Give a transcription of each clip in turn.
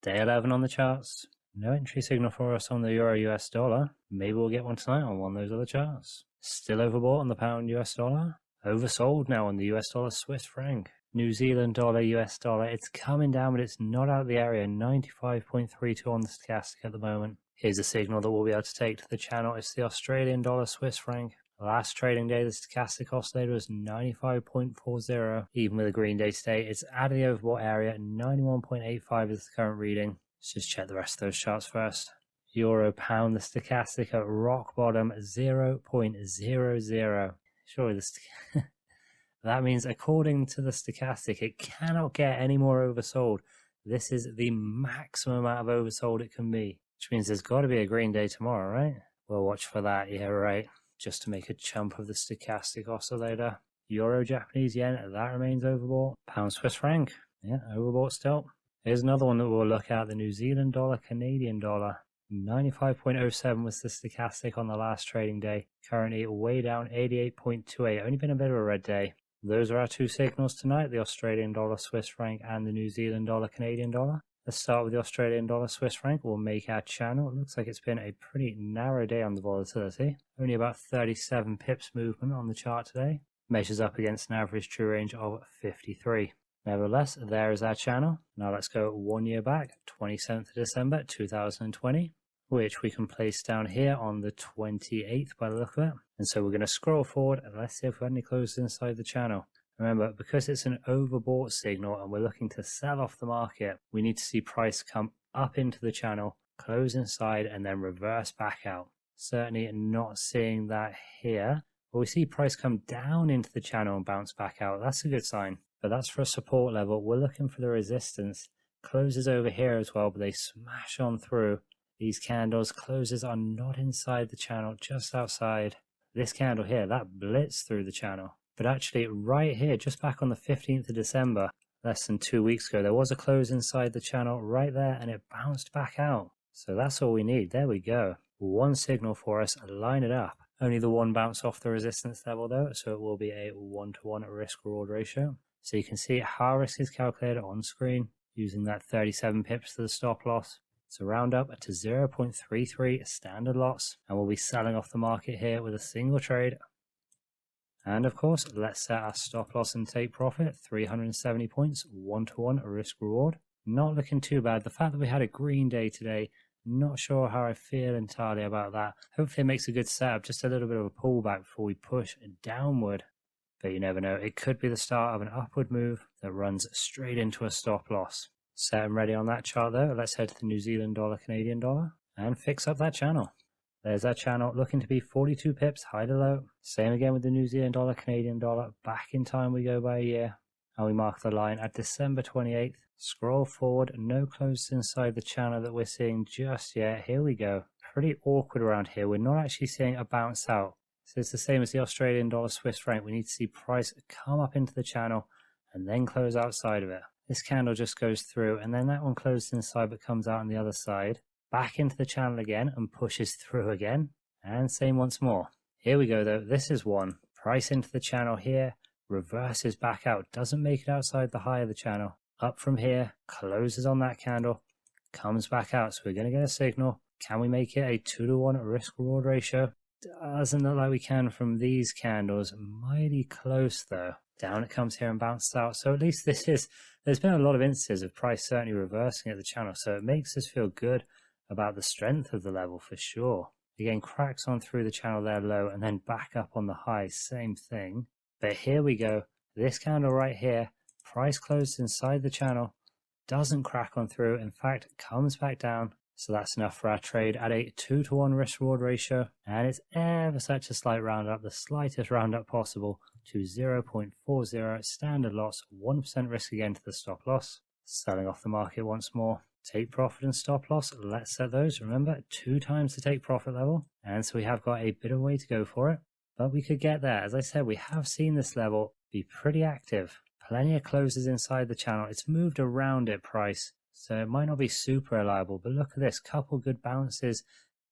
Day 11 on the charts. No entry signal for us on the Euro US dollar. Maybe we'll get one tonight on one of those other charts. Still overbought on the pound US dollar. Oversold now on the US dollar Swiss franc. New Zealand dollar US dollar. It's coming down, but it's not out of the area. 95.32 on the stochastic at the moment. Here's a signal that we'll be able to take to the channel. It's the Australian dollar Swiss franc. Last trading day, the stochastic oscillator was 95.40. Even with a green day today, it's out of the overbought area. 91.85 is the current reading. Let's just check the rest of those charts first. Euro pound, the stochastic at rock bottom, 0.00. Surely that means according to the stochastic, it cannot get any more oversold. This is the maximum amount of oversold it can be, which means there's got to be a green day tomorrow, right? We'll watch for that. Yeah, right. Just to make a chump of the stochastic oscillator. Euro Japanese yen, that remains overbought. Pound Swiss franc, yeah, overbought still. Here's another one that we'll look at, the New Zealand dollar Canadian dollar. 95.07 was the stochastic on the last trading day. Currently way down, 88.28. Only been a bit of a red day. Those are our two signals tonight, the Australian dollar Swiss franc and the New Zealand dollar Canadian dollar. Let's start with the Australian dollar Swiss franc. We'll make our channel. It looks like it's been a pretty narrow day on the volatility. Only about 37 pips movement on the chart today. Measures up against an average true range of 53. Nevertheless, there is our channel. Now let's go 1 year back, 27th of December 2020, which we can place down here on the 28th by the look of it. And so we're going to scroll forward and let's see if we have any closes inside the channel. Remember, because it's an overbought signal and we're looking to sell off the market, we need to see price come up into the channel, close inside, and then reverse back out. Certainly not seeing that here. But we see price come down into the channel and bounce back out. That's a good sign. But that's for a support level. We're looking for the resistance. Closes over here as well, but they smash on through. These candles, closes are not inside the channel, just outside. This candle here, that blitzed through the channel. But actually, right here, just back on the 15th of December, less than 2 weeks ago, there was a close inside the channel right there, and it bounced back out. So that's all we need. There we go. One signal for us. Line it up. Only the one bounce off the resistance level, though, so it will be a 1-to-1 risk-reward ratio. So you can see how risk is calculated on screen using that 37 pips to the stop loss. So round up to 0.33 standard loss, and we'll be selling off the market here with a single trade. And of course, let's set our stop loss and take profit, 370 points, 1-to-1 risk reward. Not looking too bad. The fact that we had a green day today, not sure how I feel entirely about that. Hopefully it makes a good setup, just a little bit of a pullback before we push downward. But you never know, it could be the start of an upward move that runs straight into a stop loss. Set and ready on that chart though. Let's head to the New Zealand dollar Canadian dollar and fix up that channel. There's our channel looking to be 42 pips high to low. Same again with the New Zealand dollar Canadian dollar. Back in time we go by a year. And we mark the line at December 28th. Scroll forward, no closes inside the channel that we're seeing just yet. Here we go. Pretty awkward around here. We're not actually seeing a bounce out. So it's the same as the Australian dollar Swiss franc. We need to see price come up into the channel and then close outside of it. This candle just goes through and then that one closes inside but comes out on the other side. Back into the channel again and pushes through again. And same once more. Here we go though. This is one. Price into the channel here. Reverses back out. Doesn't make it outside the high of the channel. Up from here. Closes on that candle. Comes back out. So we're going to get a signal. Can we make it a 2-to-1 risk reward ratio? Doesn't look like we can from these candles. Mighty close though. Down it comes here and bounces out. So at least this is, there's been a lot of instances of price certainly reversing at the channel. So it makes us feel good about the strength of the level for sure. Again, cracks on through the channel there low and then back up on the high, same thing. But here we go. This candle right here, price closed inside the channel, doesn't crack on through. In fact, comes back down. So that's enough for our trade at a 2-to-1 risk reward ratio. And it's ever such a slight roundup, the slightest roundup possible to 0.40 standard loss, 1% risk again to the stop loss. Selling off the market once more. Take profit and stop loss. Let's set those. Remember, 2 times the take profit level. And so we have got a bit of a way to go for it. But we could get there. As I said, we have seen this level be pretty active. Plenty of closes inside the channel. It's moved around at price. So it might not be super reliable, but look at this, couple good bounces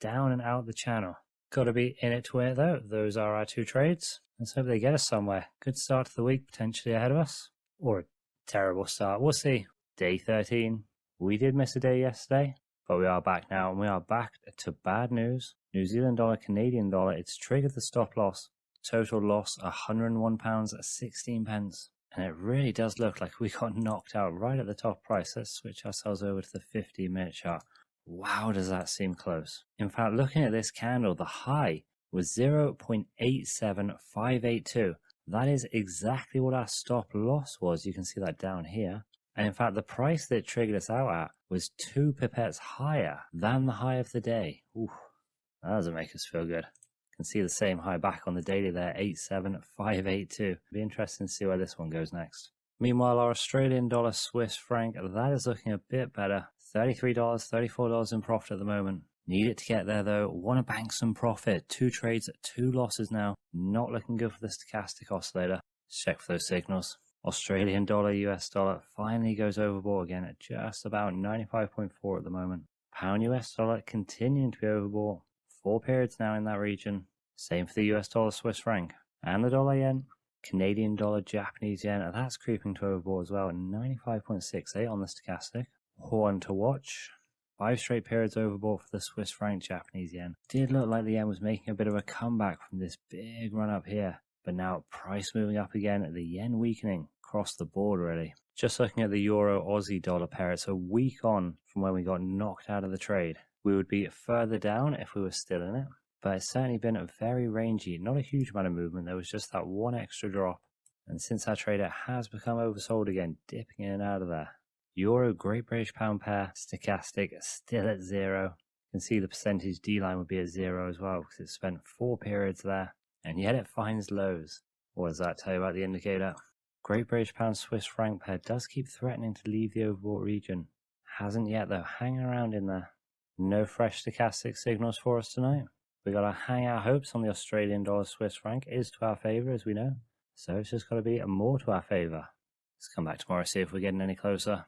down and out the channel. Got to be in it to win it though. Those are our 2 trades. Let's hope they get us somewhere. Good start to the week potentially ahead of us. Or a terrible start. We'll see. Day 13. We did miss a day yesterday, but we are back now, and we are back to bad news. New Zealand dollar, Canadian dollar, it's triggered the stop loss. Total loss £101.16. And it really does look like we got knocked out right at the top price. Let's switch ourselves over to the 15-minute chart. Wow, does that seem close. In fact, looking at this candle, the high was 0.87582. That is exactly what our stop loss was. You can see that down here. And in fact, the price that it triggered us out at was 2 pipettes higher than the high of the day. Ooh, that doesn't make us feel good. You can see the same high back on the daily there, 87582. Be interesting to see where this one goes next. Meanwhile, our Australian dollar, Swiss franc, that is looking a bit better. $33, $34 in profit at the moment. Need it to get there though. Want to bank some profit. 2 trades, 2 losses now. Not looking good for the stochastic oscillator. Let's check for those signals. Australian dollar, US dollar finally goes overbought again at just about 95.4 at the moment. Pound US dollar continuing to be overbought. 4 periods now in that region. Same for the US dollar, Swiss franc. And the dollar yen. Canadian dollar, Japanese yen. That's creeping to overbought as well. 95.68 on the stochastic. One to watch. 5 straight periods overbought for the Swiss franc, Japanese yen. Did look like the yen was making a bit of a comeback from this big run up here. But now price moving up again, the yen weakening across the board really. Just looking at the euro Aussie dollar pair, it's a week on from when we got knocked out of the trade. We would be further down if we were still in it. But it's certainly been a very rangy, not a huge amount of movement. There was just that one extra drop. And since our trade, it has become oversold again, dipping in and out of there. Euro, Great British Pound pair, stochastic, still at 0. You can see the percentage D line would be at 0 as well because it spent 4 periods there. And yet it finds lows. What does that tell you about the indicator? Great British Pound Swiss franc pair does keep threatening to leave the overbought region. Hasn't yet though, hanging around in there. No fresh stochastic signals for us tonight. We got to hang our hopes on the Australian dollar Swiss franc is to our favour as we know. So it's just got to be more to our favour. Let's come back tomorrow see if we're getting any closer.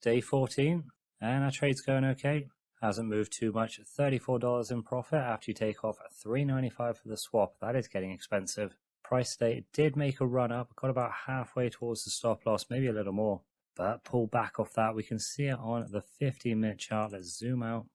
Day 14 and our trade's going okay. Hasn't moved too much. $34 in profit after you take off $3.95 for the swap. That is getting expensive. Price today did make a run up. Got about halfway towards the stop loss, maybe a little more. But pull back off that. We can see it on the 15-minute chart. Let's zoom out.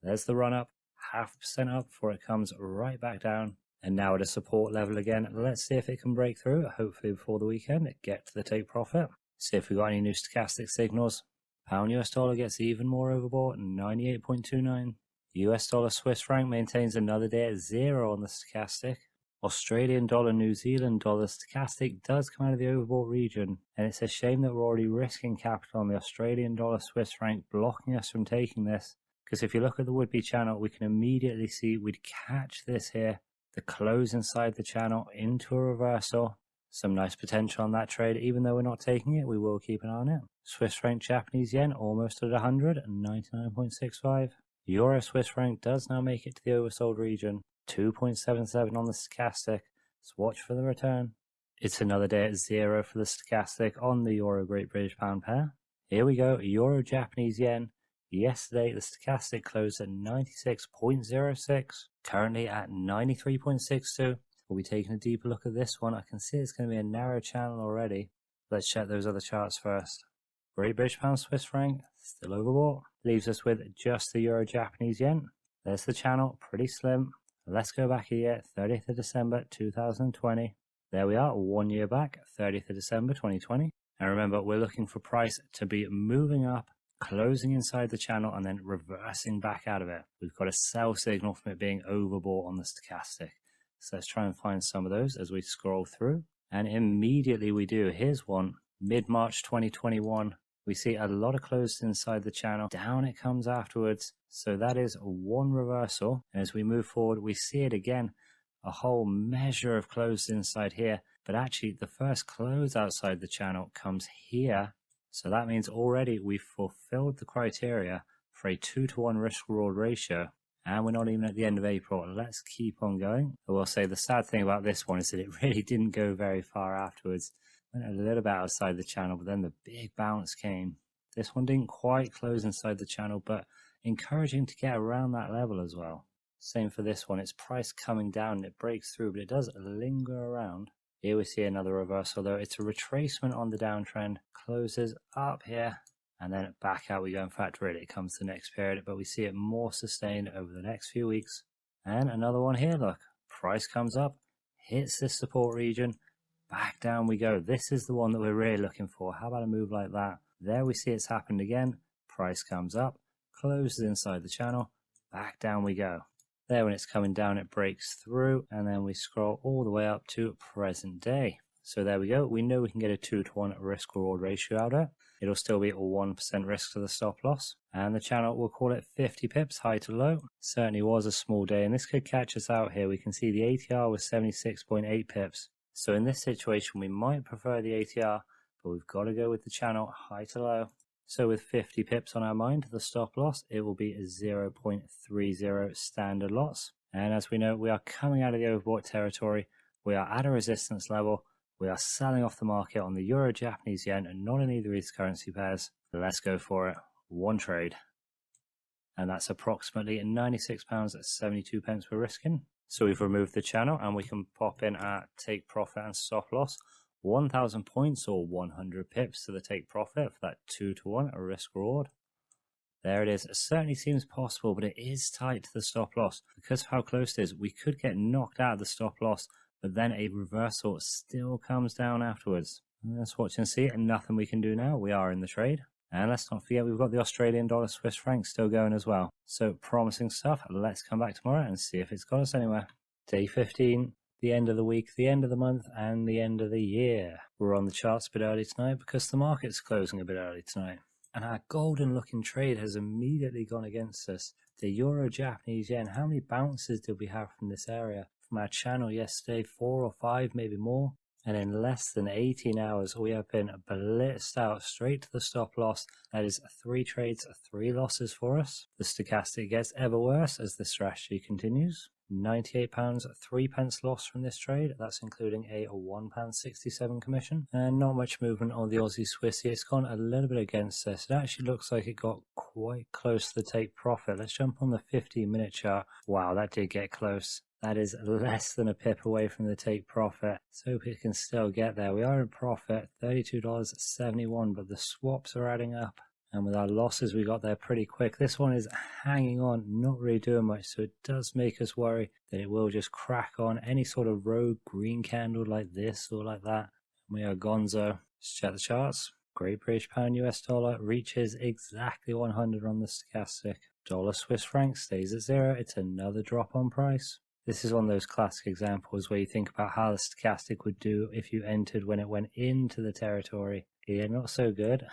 There's the run up. 0.5% up before it comes right back down. And now at a support level again. Let's see if it can break through. Hopefully before the weekend, get to the take profit. See if we got any new stochastic signals. Pound US dollar gets even more overbought, 98.29. US dollar Swiss franc maintains another day at 0 on the stochastic. Australian dollar, New Zealand dollar stochastic does come out of the overbought region, and it's a shame that we're already risking capital on the Australian dollar Swiss franc, blocking us from taking this. Because if you look at the would-be channel, we can immediately see we'd catch this here, the close inside the channel into a reversal. Some nice potential on that trade. Even though we're not taking it, we will keep an eye on it. Swiss franc, Japanese yen almost at 100, 99.65. Euro Swiss franc does now make it to the oversold region, 2.77 on the stochastic. Let's watch for the return. It's another day at 0 for the stochastic on the Euro Great British Pound pair. Here we go, Euro Japanese yen. Yesterday, the stochastic closed at 96.06, currently at 93.62. We'll be taking a deeper look at this one. I can see it's going to be a narrow channel already. Let's check those other charts first. Great British Pound Swiss franc, still overbought. Leaves us with just the Euro Japanese yen. There's the channel, pretty slim. Let's go back a year, 30th of December 2020. There we are, 1 year back, 30th of December 2020. And remember, we're looking for price to be moving up, closing inside the channel, and then reversing back out of it. We've got a sell signal from it being overbought on the stochastic. So let's try and find some of those as we scroll through. And immediately we do. Here's one, mid-March 2021. We see a lot of closed inside the channel. Down it comes afterwards. So that is one reversal. And as we move forward, we see it again. A whole measure of closed inside here. But actually, the first close outside the channel comes here. So that means already we've fulfilled the criteria for a 2-to-1 risk-reward ratio. And we're not even at the end of April. Let's keep on going. I will say the sad thing about this one is that it really didn't go very far afterwards. Went a little bit outside the channel, but then the big bounce came. This one didn't quite close inside the channel, but encouraging to get around that level as well. Same for this one. It's price coming down and it breaks through, but it does linger around. Here we see another reversal though. It's a retracement on the downtrend. Closes up here. and then back out we go and factor it comes to the next period, but we see it more sustained over the next few weeks. And another one here, look, price comes up, hits this support region, back down we go. This is the one that we're really looking for. How about a move like that? There we see it's happened again, price comes up, closes inside the channel, back down we go. There, when it's coming down, it breaks through, and then we scroll all the way up to present day. So there we go. We know we can get a 2-to-1 risk reward ratio out of it. It'll still be a 1% risk to the stop loss. And the channel, we'll call it 50 pips, high to low. Certainly was a small day, and this could catch us out here. We can see the ATR was 76.8 pips. So in this situation, we might prefer the ATR, but we've got to go with the channel, high to low. So with 50 pips on our mind, the stop loss, it will be a 0.30 standard loss. And as we know, we are coming out of the overbought territory. We are at a resistance level. We are selling off the market on the Euro, Japanese yen, and not in either of these currency pairs. Let's go for it. One trade. And that's approximately £96.72 we're risking. So we've removed the channel and we can pop in our take profit and stop loss. 1,000 points or 100 pips to the take profit for that 2-to-1 risk reward. There it is. It certainly seems possible, but it is tight to the stop loss. Because of how close it is, we could get knocked out of the stop loss, but then a reversal still comes down afterwards. Let's watch and see, and nothing we can do now. We are in the trade. And let's not forget we've got the Australian dollar Swiss franc still going as well. So promising stuff. Let's come back tomorrow and see if it's got us anywhere. Day 15. The end of the week, the end of the month, and the end of the year. We're on the charts a bit early tonight because the market's closing a bit early tonight. And our golden looking trade has immediately gone against us. The Euro, Japanese yen, how many bounces did we have from this area? From our channel yesterday, 4 or 5, maybe more. And in less than 18 hours, we have been blitzed out straight to the stop loss. That is 3 trades, 3 losses for us. The stochastic gets ever worse as the strategy continues. £98, 3 pence loss from this trade. That's including a £1.67 commission. And not much movement on the Aussie Swissy. It's gone a little bit against us. It actually looks like it got quite close to the take profit. Let's jump on the 15-minute chart. Wow, that did get close. That is less than a pip away from the take profit. So hope it can still get there. We are in profit, $32.71, but the swaps are adding up. And with our losses, we got there pretty quick. This one is hanging on, not really doing much, so it does make us worry that it will just crack on any sort of rogue green candle like this or like that. We are gonzo. Let's check the charts. Great British Pound US dollar reaches exactly 100 on the stochastic. Dollar Swiss franc stays at 0. It's another drop on price. This is one of those classic examples where you think about how the stochastic would do if you entered when it went into the territory. Yeah, not so good.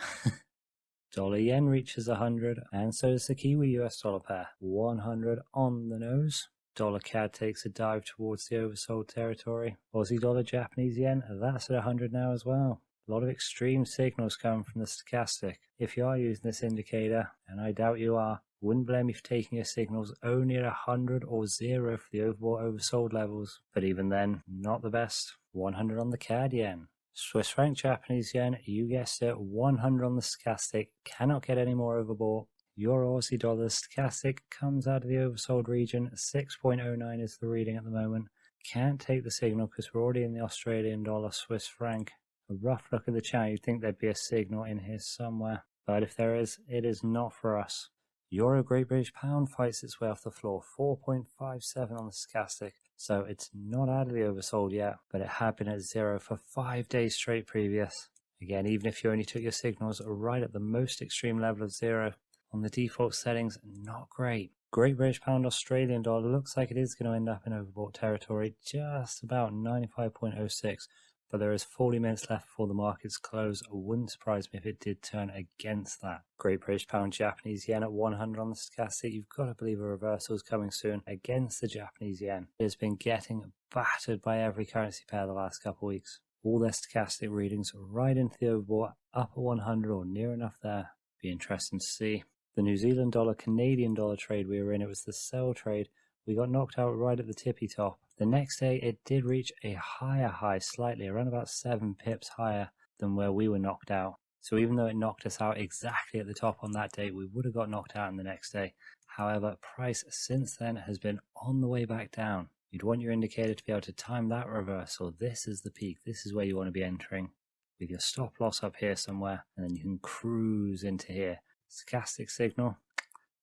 Dollar yen reaches 100, and so does the Kiwi US dollar pair. 100 on the nose. Dollar CAD takes a dive towards the oversold territory. Aussie dollar Japanese yen, that's at 100 now as well. A lot of extreme signals coming from the stochastic. If you are using this indicator, and I doubt you are, wouldn't blame you for taking your signals only at 100 or 0 for the overbought oversold levels. But even then, not the best. 100 on the CAD yen. Swiss franc Japanese yen, you guessed it, 100 on the stochastic, cannot get any more overbought. Euro Aussie dollar stochastic comes out of the oversold region, 6.09 is the reading at the moment. Can't take the signal because we're already in the Australian dollar Swiss franc. A rough look at the chart, you'd think there'd be a signal in here somewhere, but if there is, it is not for us. Euro Great British Pound fights its way off the floor, 4.57 on the stochastic. So it's not out of the oversold yet, but it had been at 0 for 5 days straight previous. Again, even if you only took your signals right at the most extreme level of 0, on the default settings, not great. Great British Pound Australian dollar looks like it is going to end up in overbought territory, just about 95.06. But there is 40 minutes left before the markets close. It wouldn't surprise me if it did turn against that. Great British Pound Japanese yen at 100 on the stochastic. You've got to believe a reversal is coming soon against the Japanese yen. It has been getting battered by every currency pair the last couple of weeks. All their stochastic readings right into the overbought, up at 100 or near enough there. Be interesting to see. The New Zealand dollar Canadian dollar trade we were in, it was the sell trade. We got knocked out right at the tippy top. The next day, it did reach a higher high slightly, around about 7 pips higher than where we were knocked out. So even though it knocked us out exactly at the top on that day, we would have got knocked out in the next day. However, price since then has been on the way back down. You'd want your indicator to be able to time that reversal. This is the peak. This is where you want to be entering. with your stop loss up here somewhere, and then you can cruise into here. Stochastic signal,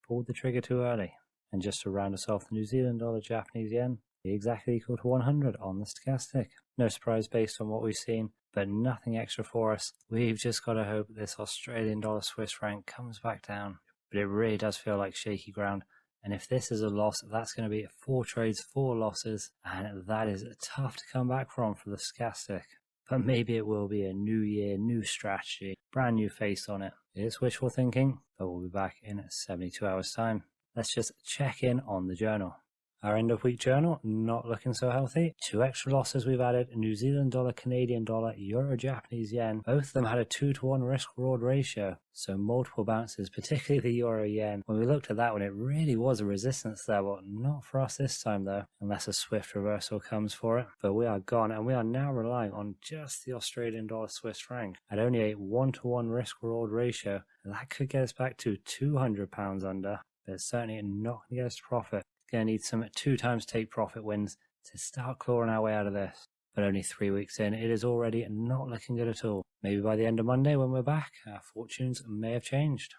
pulled the trigger too early. And just to round us off, the New Zealand dollar, Japanese yen, exactly equal to 100 on the stochastic. No surprise based on what we've seen, but nothing extra for us. We've just got to hope this Australian dollar Swiss franc comes back down. But it really does feel like shaky ground. And if this is a loss, that's going to be 4 trades, 4 losses. And that is tough to come back from for the stochastic. But maybe it will be a new year, new strategy, brand new face on it. It is wishful thinking, but we'll be back in 72 hours time. Let's just check in on the journal. Our end of week journal, not looking so healthy. 2 extra losses we've added, New Zealand dollar, Canadian dollar, Euro, Japanese yen. Both of them had a 2-to-1 risk reward ratio, so multiple bounces, particularly the Euro yen. When we looked at that one, it really was a resistance level. Not for us this time though, unless a swift reversal comes for it. But we are gone, and we are now relying on just the Australian dollar Swiss franc at only a 1-to-1 risk reward ratio. That could get us back to £200 under, but it's certainly not going to get us to profit. Going to need some 2 times take profit wins to start clawing our way out of this. But only 3 weeks in, it is already not looking good at all. Maybe by the end of Monday when we're back, our fortunes may have changed.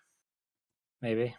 Maybe.